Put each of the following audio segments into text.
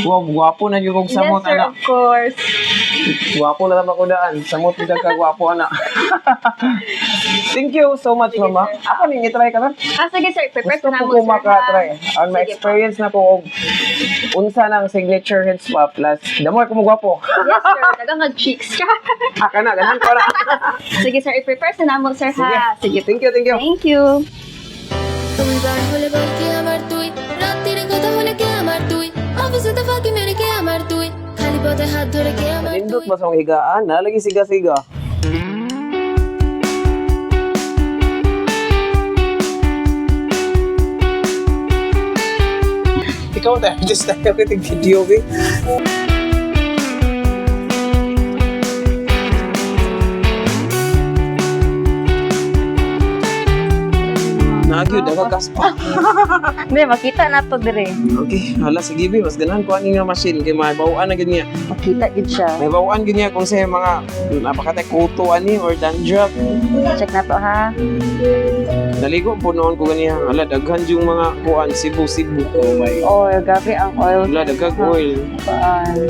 Wow, gwapo na yung samot, Yes, sir, anak. of course. Gwapo na naman ko daan. Samot ka gwapo, anak. Thank you so much, Sige, mama. sir. Ako ning itry ka na. Sige, sir. Prepare Gusto ko na ko mo, sir. maka-try. Ang Sige ma-experience na ko og unsa ng signature head spa plus damo ko mo gwapo. Yes, sir. Dagang nag-cheeks ka. Aka na, ganun ko na. Sige, sir. I-prepare sa namo, sir, ha? Sige. Thank you, thank you. Thank you. তুমি বার হলে বল কে আমার তুই রাত্রিরে কথা হলে কে আমার তুই অফিসে তো ফাঁকি মেরে কে আমার তুই খালি পথে হাত ধরে কে আমার Nindot ba sa higaan? Nalagi siga-siga. Ikaw tayo, just tayo kitig video, okay? Nagyo, dagagas pa. Hindi, makita na to dire. Okay, hala, sige, Bi. Mas ganahan ko ang nga machine. Kaya may bawaan na ganyan. Makita gid siya. May bawaan ganyan kung sa mga napakatay kuto ani or dandruff. Check na to, ha? Naligo po noon ko ganyan. Hala, daghan yung mga kuan, Cebu. Oh my. Oil, gabi ang oil. Wala, daghang oil.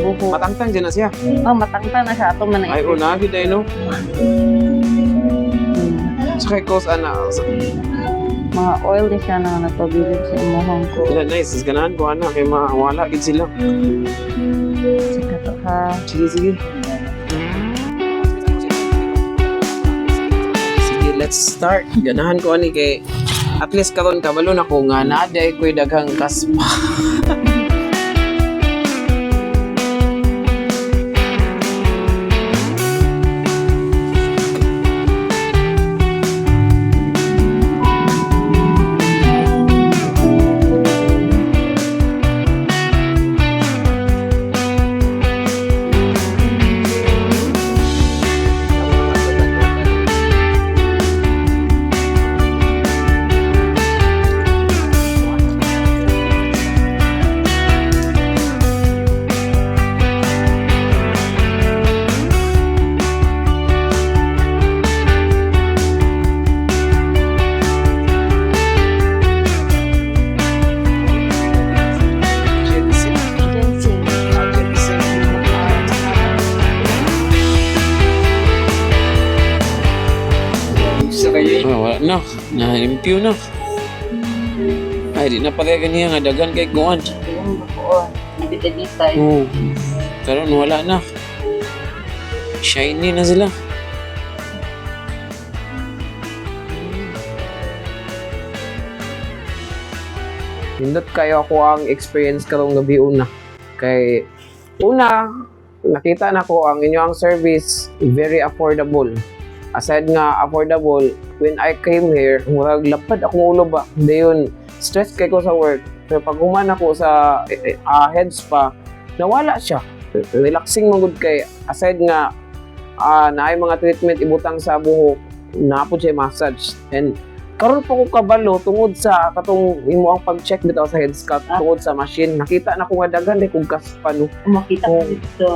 Buho. Matangtang dyan na siya. Oh, matangtang na siya. Ito man Ay, unagi dahil, no? Sa kay Kos, ana. Mga oil din siya na napabilib sa imuhang ko. Wala, nice. Mas ganahan ko, ana. Kaya mawala gid sila. Check na to, ha? Sige. Sige, let's start. Ganahan ko ani kay at least karon kabalo na ko nga naaday ko'y daghang kaspa. Wala na. Na-impure na. Ay, di na pala ganyan nga. Dagan kay kuwan. Nabitay-bitay. Oo. Karon wala na. Shiny na sila. Hindot kayo ako ang experience karong gabi una. Kay una, nakita na ko ang inyong service very affordable. Aside nga affordable, when I came here, murag lapad akong ulo ba. Dayon, stress kay ko sa work. Pero pag human ako sa head spa, nawala siya. Relaxing magud kay aside nga naay mga treatment ibutang sa buhok, naapod siya massage. And karon pa ko kabalo tungod sa katong imo ang pag-check bitaw sa head sculpt tungod sa machine. Nakita na ko nga daghan day kog kaspa no. Makita ko dito.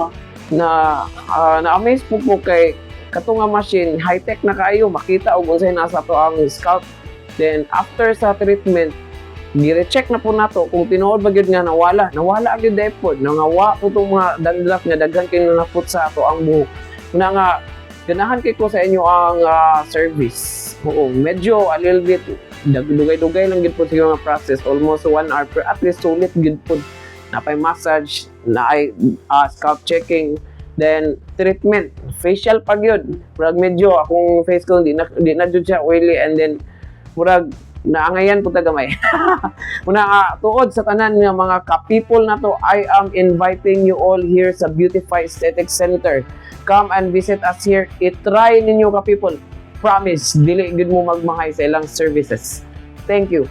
Na na-amaze po kay katong nga machine, high-tech na kayo, makita og unsay nasa to ang scalp. Then after sa treatment, gire-check na po nato kung tinuod ba gyud nga nawala gyud dai pod, nangawa po tong mga dandruff nga daghan kay naput sa ato ang buhok. Una nga ganahan kay ko sa inyo ang service. Oo, medyo a little bit dugay-dugay lang gyud po sa mga process, almost 1 hour per at least sulit gyud po. Napay massage, naay scalp checking, then treatment, facial pag yun. Murag medyo akong face ko di na jud siya oily, and then murag naangayan po tagamay. Una nga tuod sa tanan nga mga ka-people na to, I am inviting you all here sa Beautify Aesthetic Center. Come and visit us here. I-try ninyo ka-people. Promise, dili gud mo magmahay sa ilang services. Thank you.